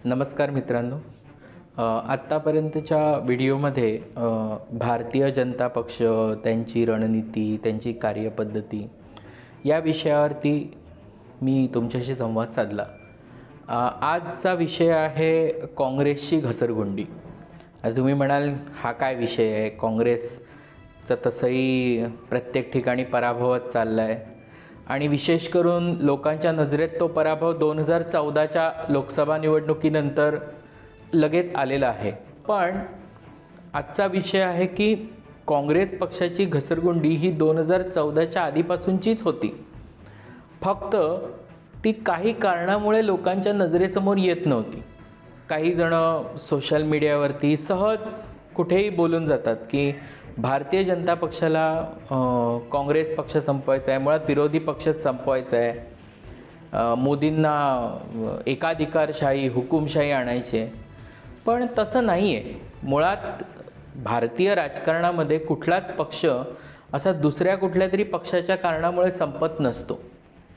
नमस्कार मित्रांनो. आत्तापर्यंतच्या व्हिडिओमध्ये भारतीय जनता पक्ष, त्यांची रणनीती, त्यांची कार्यपद्धती या विषयावरती मी तुमच्याशी संवाद साधला. आजचा विषय आहे काँग्रेसची घसरगुंडी. आता तुम्ही म्हणाल हा काय विषय आहे? काँग्रेसचं तसंही प्रत्येक ठिकाणी पराभवच चालला आहे आणि विशेष करून लोकांच्या नजरेत तो पराभव 2014च्या लोकसभा निवडणुकीनंतर लगेच आलेला आहे. पण आजचा विषय आहे की काँग्रेस पक्षाची घसरगुंडी ही 2014च्या आधीपासूनचीच होती, फक्त ती काही कारणामुळे लोकांच्या नजरेसमोर येत नव्हती. काही जण सोशल मीडियावरती सहज कुठेही बोलून जातात की भारतीय जनता पक्षाला काँग्रेस पक्ष संपवायचा आहे, मुळात विरोधी पक्षच संपवायचा आहे, मोदींना एकाधिकारशाही, हुकुमशाही आणायची आहे. पण तसं नाही आहे. मुळात भारतीय राजकारणामध्ये कुठलाच पक्ष असा दुसऱ्या कुठल्या तरी पक्षाच्या कारणामुळे संपत नसतो.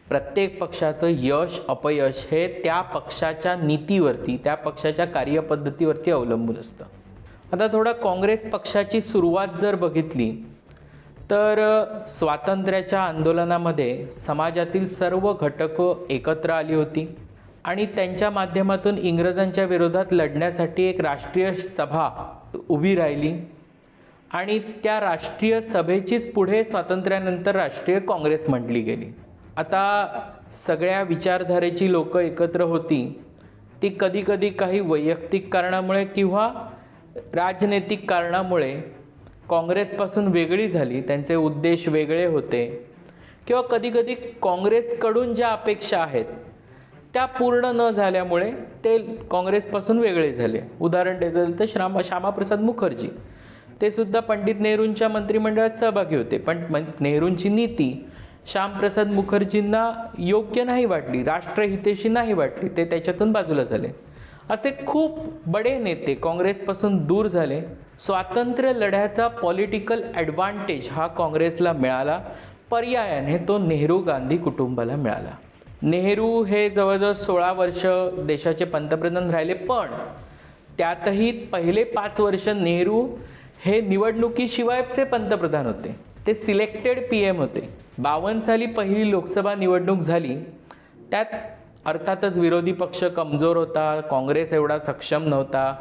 प्रत्येक पक्षाचं यश अपयश हे त्या पक्षाच्या नीतीवरती, त्या पक्षाच्या कार्यपद्धतीवरती अवलंबून असतं. आता थोडा काँग्रेस पक्षाची सुरुवात जर बघितली तर स्वातंत्र्याच्या आंदोलनामध्ये समाजातील सर्व घटकं एकत्र आली होती आणि त्यांच्या माध्यमातून इंग्रजांच्या विरोधात लढण्यासाठी एक राष्ट्रीय सभा उभी राहिली आणि त्या राष्ट्रीय सभेचीच पुढे स्वातंत्र्यानंतर राष्ट्रीय काँग्रेस म्हटली गेली. आता सगळ्या विचारधारेची लोक एकत्र होती. ती कधीकधी काही वैयक्तिक कारणामुळे किंवा राजनैतिक कारणामुळे काँग्रेसपासून वेगळी झाली, त्यांचे उद्देश वेगळे होते, किंवा कधीकधी काँग्रेसकडून ज्या अपेक्षा आहेत त्या पूर्ण न झाल्यामुळे ते काँग्रेसपासून वेगळे झाले. उदाहरण द्यायचं तर श्यामाप्रसाद मुखर्जी, ते सुद्धा पंडित नेहरूंच्या मंत्रिमंडळात सहभागी होते, पण नेहरूंची नीती श्यामप्रसाद मुखर्जींना योग्य नाही वाटली, राष्ट्रहितेशी नाही वाटली, ते त्याच्यातून बाजूला झाले. असे खूप बडे नेते काँग्रेसपासून दूर झाले. स्वातंत्र्य लढ्याचा पॉलिटिकल ॲडव्हान्टेज हा काँग्रेसला मिळाला, पर्यायाने तो नेहरू गांधी कुटुंबाला मिळाला. नेहरू हे जवळजवळ 16 वर्ष देशाचे पंतप्रधान राहिले, पण त्यातही पहिले 5 वर्ष नेहरू हे निवडणुकीशिवायचे पंतप्रधान होते. ते सिलेक्टेड PM होते. 52 साली पहिली लोकसभा निवडणूक झाली, त्यात अर्थातच विरोधी पक्ष कमजोर होता, काँग्रेस एवढा सक्षम नव्हता,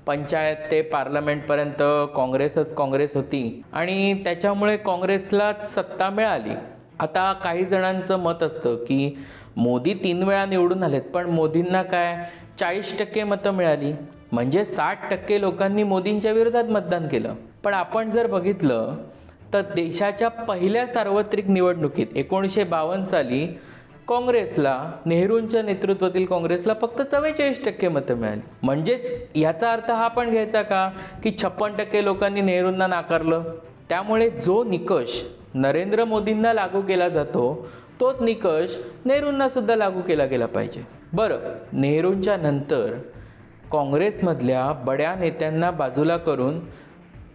पंचायत ते पार्लमेंटपर्यंत काँग्रेस होती आणि त्याच्यामुळे काँग्रेसला सत्ता मिळाली. आता काही जणांचं मत असतं की मोदी 3 वेळा निवडून आलेत, पण मोदींना काय 40% मतं मिळाली, म्हणजे 60% लोकांनी मोदींच्या विरोधात मतदान केलं. पण आपण जर बघितलं तर देशाच्या पहिल्या सार्वत्रिक निवडणुकीत 1952 साली काँग्रेसला, नेहरूंच्या नेतृत्वातील काँग्रेसला फक्त 44% मतं मिळाली. म्हणजेच याचा अर्थ हा पण घ्यायचा का की 56% लोकांनी नेहरूंना नाकारलं? त्यामुळे जो निकष नरेंद्र मोदींना लागू केला जातो तोच निकष नेहरूंना सुद्धा लागू केला गेला पाहिजे. बरं, नेहरूंच्या नंतर काँग्रेसमधल्या बड्या नेत्यांना बाजूला करून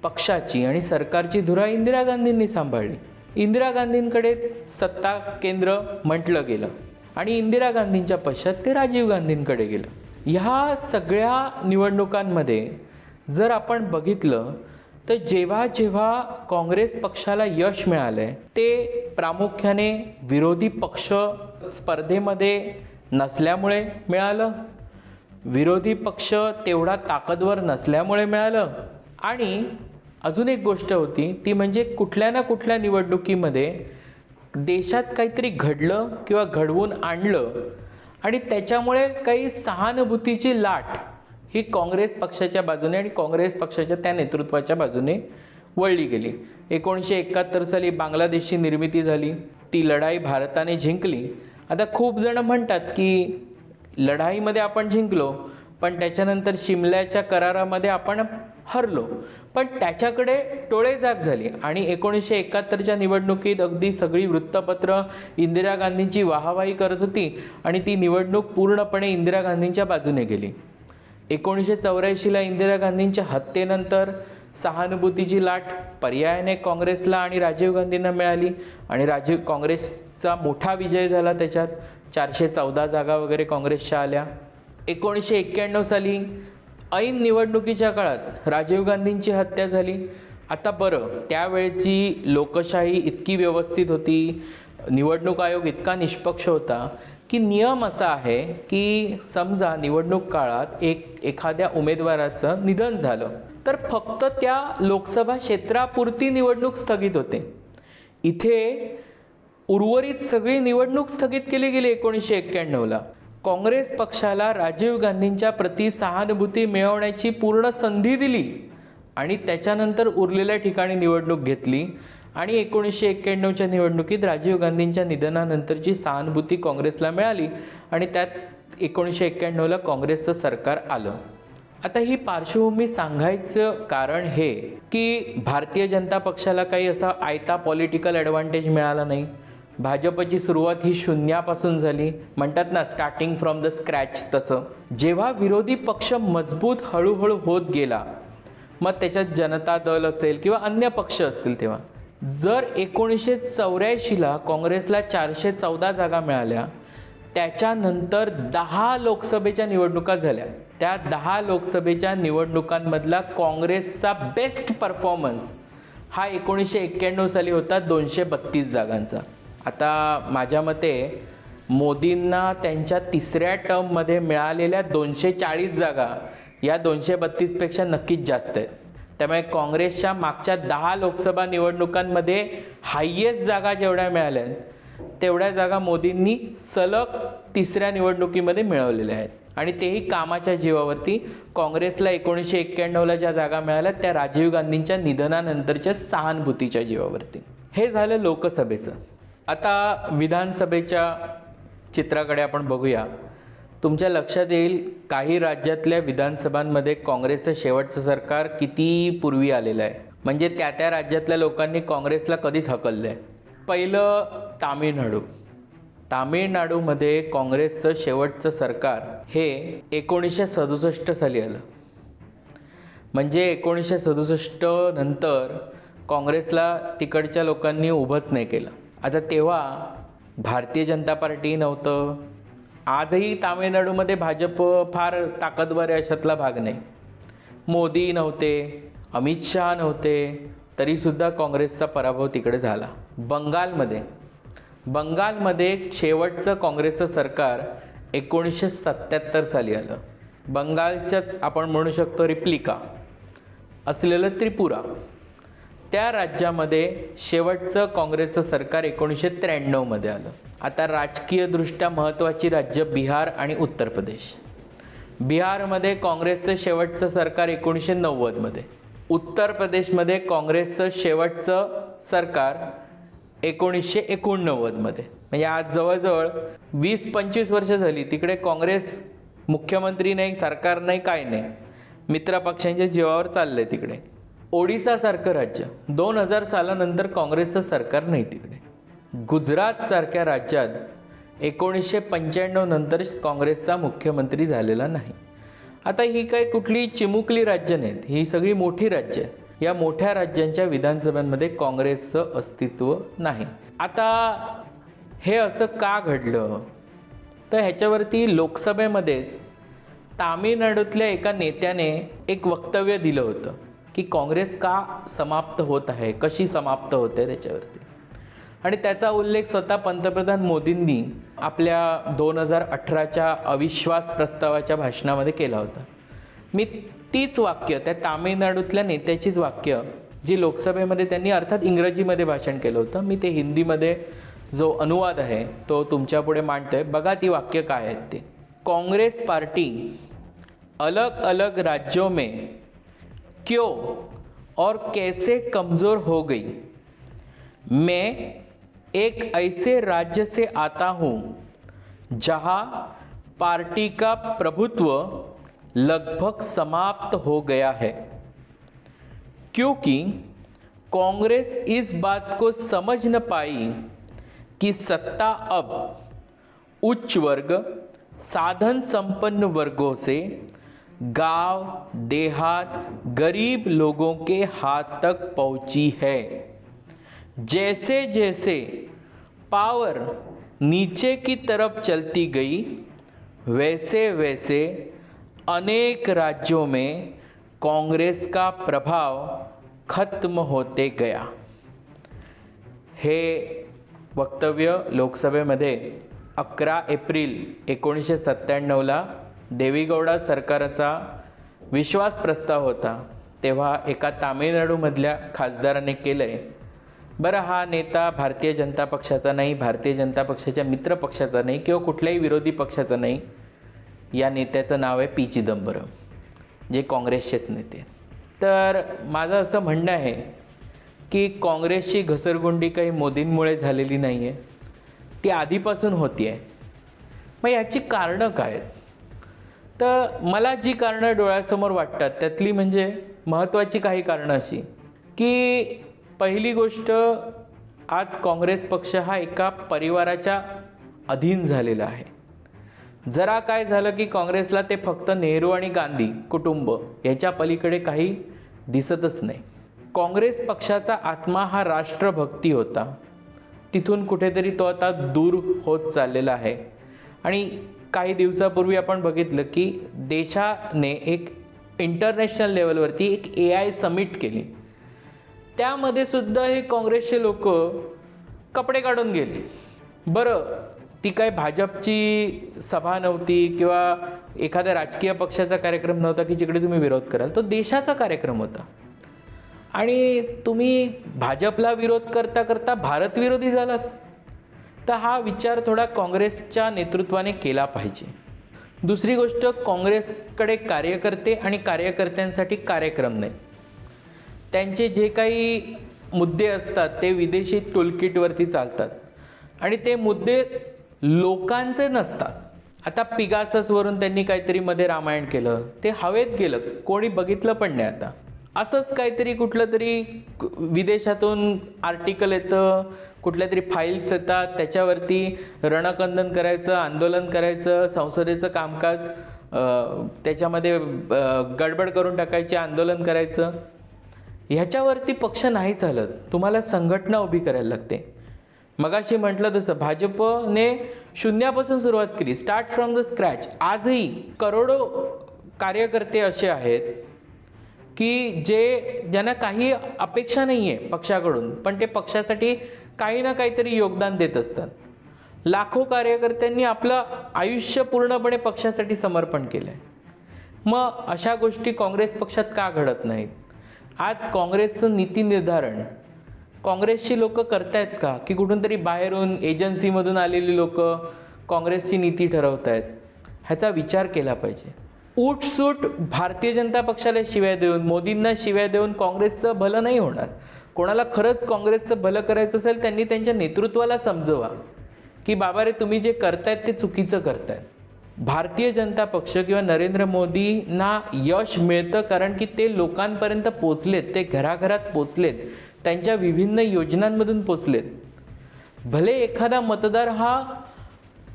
पक्षाची आणि सरकारची धुरा इंदिरा गांधींनी सांभाळली. इंदिरा गांधींकडे सत्ता केंद्र म्हटलं गेलं आणि इंदिरा गांधींच्या पश्चात ते राजीव गांधींकडे गेलं. ह्या सगळ्या निवडणुकांमध्ये जर आपण बघितलं तर जेव्हा जेव्हा काँग्रेस पक्षाला यश मिळालंय ते प्रामुख्याने विरोधी पक्ष स्पर्धेमध्ये नसल्यामुळे मिळालं, विरोधी पक्ष तेवढा ताकदवर नसल्यामुळे मिळालं, आणि अजून एक गोष्ट होती ती म्हणजे कुठल्या ना कुठल्या निवडणुकीमध्ये देशात काहीतरी घडलं किंवा घडवून आणलं आणि त्याच्यामुळे काही सहानुभूतीची लाट ही काँग्रेस पक्षाच्या बाजूने आणि काँग्रेस पक्षाच्या त्या नेतृत्वाच्या बाजूने वळली गेली. 1971 साली बांगलादेशची निर्मिती झाली, ती लढाई भारताने जिंकली. आता खूप जण म्हणतात की लढाईमध्ये आपण जिंकलो, पण त्याच्यानंतर शिमल्याच्या करारामध्ये आपण हरलो, पण त्याच्याकडे टोळेजाग झाली आणि 1971च्या निवडणुकीत अगदी सगळी वृत्तपत्र इंदिरा गांधींची वाहवाही करत होती आणि ती निवडणूक पूर्णपणे इंदिरा गांधींच्या बाजूने गेली. 1984ला इंदिरा गांधींच्या हत्येनंतर सहानुभूतीची लाट पर्यायाने काँग्रेसला आणि राजीव गांधींना मिळाली आणि काँग्रेसचा मोठा विजय झाला. त्याच्यात 414 जागा वगैरे काँग्रेसच्या आल्या. 1991 साली ऐन निवडणुकीच्या काळात राजीव गांधींची हत्या झाली. आता बरं, त्यावेळची लोकशाही इतकी व्यवस्थित होती, निवडणूक आयोग इतका निष्पक्ष होता की नियम असा आहे की समजा निवडणूक काळात एखाद्या उमेदवाराचं निधन झालं तर फक्त त्या लोकसभा क्षेत्रापुरती निवडणूक स्थगित होते. इथे उर्वरित सगळी निवडणूक स्थगित केली गेली 1991ला. काँग्रेस पक्षाला राजीव गांधींच्या प्रती सहानुभूती मिळवण्याची पूर्ण संधी दिली आणि त्याच्यानंतर उरलेल्या ठिकाणी निवडणूक घेतली आणि 1991च्या निवडणुकीत राजीव गांधींच्या निधनानंतरची सहानुभूती काँग्रेसला मिळाली आणि त्यात 1991ला काँग्रेसचं सरकार आलं. आता ही पार्श्वभूमी सांगायचं कारण हे की भारतीय जनता पक्षाला काही असा आयता पॉलिटिकल ॲडव्हान्टेज मिळाला नाही. भाजपची सुरुवात ही शून्यापासून झाली, म्हणतात ना स्टार्टिंग फ्रॉम द स्क्रॅच. तसं जेव्हा विरोधी पक्ष मजबूत हळूहळू होत गेला, मग त्याच्यात जनता दल असेल किंवा अन्य पक्ष असतील, तेव्हा जर 1984ला काँग्रेसला 414 जागा मिळाल्या, त्याच्यानंतर 10 लोकसभेच्या निवडणुका झाल्या. त्या 10 लोकसभेच्या निवडणुकांमधला काँग्रेसचा बेस्ट परफॉर्मन्स हा 1991 साली होता 232 जागांचा. आता माझ्या मते मोदींना त्यांच्या तिसऱ्या टर्ममध्ये मिळालेल्या 240 जागा या 232पेक्षा नक्कीच जास्त आहेत. त्यामुळे काँग्रेसच्या मागच्या 10 लोकसभा निवडणुकांमध्ये हायेस्ट जागा जेवढ्या मिळाल्या तेवढ्या जागा मोदींनी सलग तिसऱ्या निवडणुकीमध्ये मिळवलेल्या आहेत आणि तेही कामाच्या जीवावरती. काँग्रेसला 1991ला ज्या जागा मिळाल्या त्या राजीव गांधींच्या निधनानंतरच्या सहानुभूतीच्या जीवावरती. हे झालं लोकसभेचं. आता विधानसभेच्या चित्राकडे आपण बघूया. तुमच्या लक्षात येईल काही राज्यातल्या विधानसभांमध्ये काँग्रेसचं शेवटचं सरकार किती पूर्वी आलेलं आहे, म्हणजे त्या राज्यातल्या लोकांनी काँग्रेसला कधीच हकललं आहे. पहिलं तामिळनाडू. तामिळनाडूमध्ये काँग्रेसचं शेवटचं सरकार हे 1967 साली आलं. म्हणजे 1967 नंतर काँग्रेसला तिकडच्या लोकांनी उभंच नाही केलं. आता तेव्हा भारतीय जनता पार्टी नव्हतं. आजही तामिळनाडूमध्ये भाजप फार ताकदवर आहे अशातला भाग नाही. मोदी नव्हते, अमित शहा नव्हते, तरीसुद्धा काँग्रेसचा पराभव तिकडे झाला. बंगालमध्ये शेवटचं काँग्रेसचं सरकार 1977 साली आलं. बंगालच्याच आपण म्हणू शकतो रिप्लिका असलेलं त्रिपुरा, त्या राज्यामध्ये शेवटचं काँग्रेसचं सरकार 1993मध्ये आलं. आता राजकीयदृष्ट्या महत्त्वाची राज्य बिहार आणि उत्तर प्रदेश. बिहारमध्ये काँग्रेसचं शेवटचं सरकार 1990मध्ये. उत्तर प्रदेशमध्ये काँग्रेसचं शेवटचं सरकार 1989मध्ये. म्हणजे आज जवळजवळ 20-25 वर्ष झाली तिकडे काँग्रेस मुख्यमंत्री नाही, सरकार नाही, काय नाही, मित्रपक्षांच्या जीवावर चाललं आहे तिकडे. ओडिसासारखं राज्य 2000 सालानंतर काँग्रेसचं सरकार नाही तिकडे. गुजरातसारख्या राज्यात 1995 नंतर काँग्रेसचा मुख्यमंत्री झालेला नाही. आता ही काही कुठली चिमुकली राज्य नाहीत, ही सगळी मोठी राज्य आहेत. या मोठ्या राज्यांच्या विधानसभांमध्ये काँग्रेसचं अस्तित्व नाही. आता हे असं का घडलं तर ह्याच्यावरती लोकसभेमध्येच तामिळनाडूतल्या एका नेत्याने एक वक्तव्य दिलं होतं की काँग्रेस का समाप्त होत आहे, कशी समाप्त होते त्याच्यावरती. आणि त्याचा उल्लेख स्वतः पंतप्रधान मोदींनी आपल्या 2018च्या अविश्वास प्रस्तावाच्या भाषणामध्ये केला होता. मी तीच वाक्य, त्या तामिळनाडूतल्या नेत्याचीच वाक्य जी लोकसभेमध्ये त्यांनी अर्थात इंग्रजीमध्ये भाषण केलं होतं, मी ते हिंदीमध्ये जो अनुवाद आहे तो तुमच्यापुढे मांडतोय. बघा ती वाक्य काय आहेत ते. काँग्रेस पार्टी अलग अलग राज्यों में क्यों और कैसे कमज़ोर हो गई. मैं एक ऐसे राज्य से आता हूँ जहाँ पार्टी का प्रभुत्व लगभग समाप्त हो गया है, क्योंकि कांग्रेस इस बात को समझ न पाई कि सत्ता अब उच्च वर्ग, साधन संपन्न वर्गों से गांव, देहात, गरीब लोगों के हाथ तक पहुंची है. जैसे जैसे पावर नीचे की तरफ चलती गई, वैसे वैसे अनेक राज्यों में कांग्रेस का प्रभाव खत्म होते गया। हे वक्तव्य लोकसभेमध्ये 11 एप्रिल 1997ला देवेगौडा सरकारचा विश्वास प्रस्ताव होता तेव्हा एका तामिळनाडूमधल्या खासदाराने केलंय। बरं, हा नेता भारतीय जनता पक्षाचा नाही, भारतीय जनता पक्षाच्या मित्र पक्षाचा नाही किंवा कुठल्याही विरोधी पक्षाचा नाही। या नेत्याचं नाव आहे पी चिदंबरम, जे काँग्रेसचेच नेते। तर माझं असं म्हणणं आहे की काँग्रेसची घसरगुंडी काही मोदींमुळे झालेली नाही आहे, ती आधीपासून होती आहे। मग याची कारणं काय आहेत? तर मला जी कारणं डोळ्यासमोर वाटतात त्यातली म्हणजे महत्त्वाची काही कारणं अशी की पहिली गोष्ट, आज काँग्रेस पक्ष हा एका परिवाराच्या अधीन झालेला आहे। जरा काय झालं की काँग्रेसला ते फक्त नेहरू आणि गांधी कुटुंब याच्या पलीकडे काही दिसतच नाही। काँग्रेस पक्षाचा आत्मा हा राष्ट्रभक्ती होता, तिथून कुठेतरी तो आता दूर होत चाललेला आहे। आणि काही दिवसापूर्वी आपण बघितलं की देशाने एक इंटरनॅशनल लेवलवरती एक AI समिट केली, त्यामध्ये सुद्धा हे काँग्रेसचे लोक कपडे काढून गेले। बरं, ती काय भाजपची सभा नव्हती किंवा एखाद्या राजकीय पक्षाचा कार्यक्रम नव्हता की जिकडे तुम्ही विरोध कराल, तो देशाचा कार्यक्रम होता। आणि तुम्ही भाजपला विरोध करता करता भारत विरोधी झालात, तर हा विचार थोडा काँग्रेसच्या नेतृत्वाने केला पाहिजे। दुसरी गोष्ट, काँग्रेसकडे कार्यकर्ते आणि कार्यकर्त्यांसाठी कार्यक्रम नाही। त्यांचे जे काही मुद्दे असतात ते विदेशी टूलकिटवरती चालतात आणि ते मुद्दे लोकांचे नसतात। आता पिगाससवरून त्यांनी काहीतरी मध्ये रामायण केलं, ते हवेत गेलं, कोणी बघितलं पण नाही। आता असंच काहीतरी कुठलं तरी विदेशातून आर्टिकल येतं, कुठल्या तरी फाईल्स येतात, त्याच्यावरती रणकंदन करायचं, आंदोलन करायचं, संसदेचं कामकाज त्याच्यामध्ये गडबड करून टाकायची, आंदोलन करायचं। ह्याच्यावरती पक्ष नाही चालत, तुम्हाला संघटना उभी करायला लागते। मगाशी म्हटलं तसं भाजपने शून्यापासून सुरुवात केली, स्टार्ट फ्रॉम द स्क्रॅच। आजही करोडो कार्यकर्ते असे आहेत की ज्यांना काही अपेक्षा नाही आहे पक्षाकडून, पण ते पक्षासाठी काही ना काहीतरी योगदान देत असतात। लाखो कार्यकर्त्यांनी आपलं आयुष्य पूर्णपणे पक्षासाठी समर्पण केलं आहे। मग अशा गोष्टी काँग्रेस पक्षात का घडत नाहीत? आज काँग्रेसचं नीती निर्धारण काँग्रेसची लोक करतायत का, की कुठून तरी बाहेरून एजन्सीमधून आलेली लोक काँग्रेसची नीती ठरवत आहेत? ह्याचा विचार केला पाहिजे। उठसूट भारतीय जनता पक्षाला शिव्या देऊन, मोदींना शिव्या देऊन काँग्रेसचं भलं नाही होणार। कोणाला खरंच काँग्रेसचं भलं करायचं असेल त्यांनी त्यांच्या नेतृत्वाला समजवा की बाबा रे, तुम्ही जे करतायत ते चुकीचं करतायत। भारतीय जनता पक्ष किंवा नरेंद्र मोदींना यश मिळतं कारण की ते लोकांपर्यंत पोचलेत, ते घराघरात पोचलेत, त्यांच्या विभिन्न योजनांमधून पोचलेत। भले एखादा मतदार हा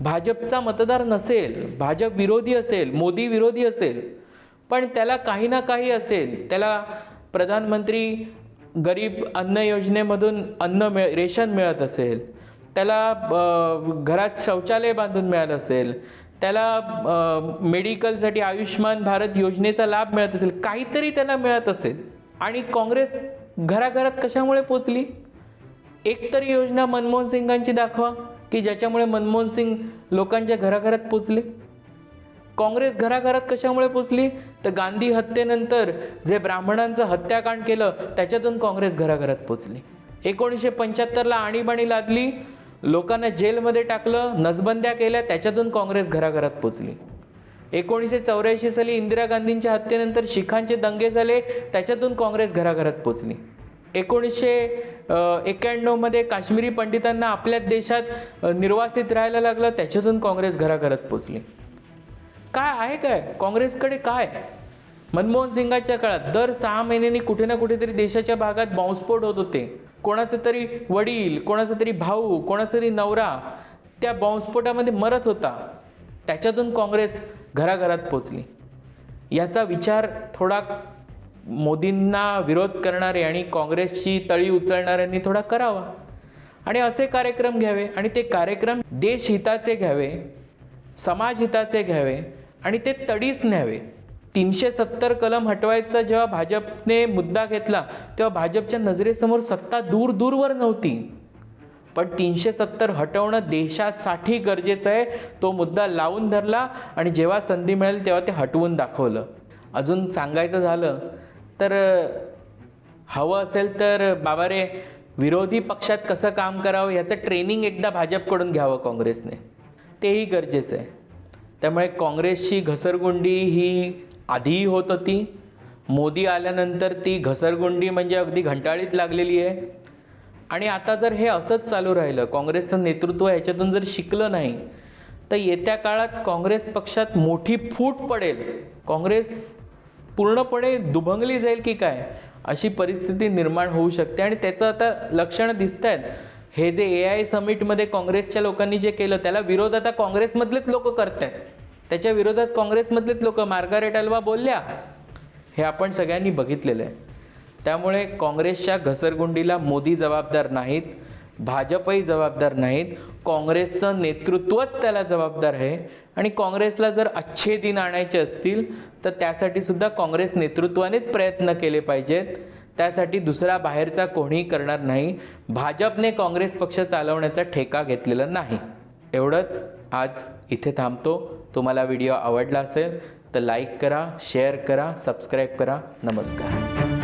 भाजपचा मतदार नसेल, भाजप विरोधी असेल, मोदी विरोधी असेल, पण त्याला काही ना काही असेल, त्याला प्रधानमंत्री गरीब अन्न योजनेमधून रेशन मिळत असेल, त्याला घरात शौचालय बांधून मिळालं असेल, त्याला मेडिकलसाठी आयुष्मान भारत योजनेचा लाभ मिळत असेल, काहीतरी त्याला मिळत असेल। आणि काँग्रेस घराघरात कशामुळे पोचली? एकतरी योजना मनमोहन सिंगांची दाखवा की ज्याच्यामुळे मनमोहन सिंग लोकांच्या घराघरात पोचले। काँग्रेस घराघरात कशामुळे पोचली? तर गांधी हत्येनंतर जे ब्राह्मणांचं हत्याकांड केलं त्याच्यातून काँग्रेस घराघरात पोचली। 1975ला आणीबाणी लादली, लोकांना जेलमध्ये टाकलं, नसबंद्या केल्या, त्याच्यातून काँग्रेस घराघरात पोचली। 1984 साली इंदिरा गांधींच्या हत्येनंतर शिखांचे दंगे झाले, त्याच्यातून काँग्रेस घराघरात पोचली। 1991 मध्ये काश्मीरी पंडितांना आपल्याच देशात निर्वासित राहायला लागलं, त्याच्यातून काँग्रेस घराघरात पोचली। काय आहे काय काँग्रेसकडे? काय मनमोहन सिंगाच्या काळात दर 6 महिन्यांनी कुठे ना कुठेतरी देशाच्या भागात बॉम्बस्फोट होत होते। कोणाचे तरी वडील, कोणाचा तरी भाऊ, कोणाचा तरी नवरा त्या बॉम्बस्फोटामध्ये मरत होता, त्याच्यातून काँग्रेस घराघरात पोचली। याचा विचार थोडा मोदींना विरोध करणारे आणि काँग्रेसची तळी उचलणाऱ्यांनी थोडा करावा आणि असे कार्यक्रम घ्यावे आणि ते कार्यक्रम देशहिताचे घ्यावे, समाजहिताचे घ्यावे आणि ते तडीस न्यावे. 370 कलम हटवायचा जेव्हा भाजपने मुद्दा घेतला तेव्हा भाजपच्या नजरेसमोर सत्ता दूर दूरवर नव्हती, पण 370 हटवणं देशासाठी गरजेचं आहे. तो मुद्दा लावून धरला आणि जेव्हा संधी मिळेल तेव्हा ते हटवून दाखवलं. अजून सांगायचं झालं तर हवं असेल तर बाबा रे, विरोधी पक्षात कसं काम करावं याचं ट्रेनिंग एकदा भाजपकडून घ्यावं काँग्रेसने, तेही गरजेचं आहे. त्यामुळे काँग्रेसची घसरगुंडी ही आधीही होत होती. मोदी आल्यानंतर ती घसरगुंडी म्हणजे अगदी घंटाळीत लागलेली आहे. आणि आता जर हे असंच चालू राहिलं, काँग्रेसचं नेतृत्व ह्याच्यातून जर शिकलं नाही, तर येत्या काळात काँग्रेस पक्षात मोठी फूट पडेल. काँग्रेस पूर्णपणे दुभंगली जाईल की काय, अशी परिस्थिती निर्माण होऊ शकते. आणि त्याचं आता लक्षणं दिसत आहेत. हे जे AI समिटमध्ये काँग्रेसच्या लोकांनी जे केलं त्याला विरोध आता काँग्रेसमधलेच लोक करत आहेत. त्याच्या विरोधात काँग्रेसमधलेच लोक, मार्गारेट अल्वा बोलल्या, हे आपण सगळ्यांनी बघितलेलं आहे. त्यामुळे काँग्रेसच्या घसरगुंडीला मोदी जबाबदार नाहीत, भाजपही जबाबदार नाहीत, काँग्रेसचं नेतृत्वच त्याला जबाबदार आहे. आणि काँग्रेसला जर अच्छे दिन आणायचे असतील तर त्यासाठी सुद्धा काँग्रेस नेतृत्वानेच प्रयत्न केले पाहिजेत. त्यासाठी दुसरा बाहेरचा कोणीही करणार नाही. भाजपने काँग्रेस पक्ष चालवण्याचा ठेका घेतलेला नाही. एवढंच आज इथे थांबतो. तुम्हाला व्हिडिओ आवडला असेल तर लाईक करा, शेअर करा, सबस्क्राईब करा. नमस्कार.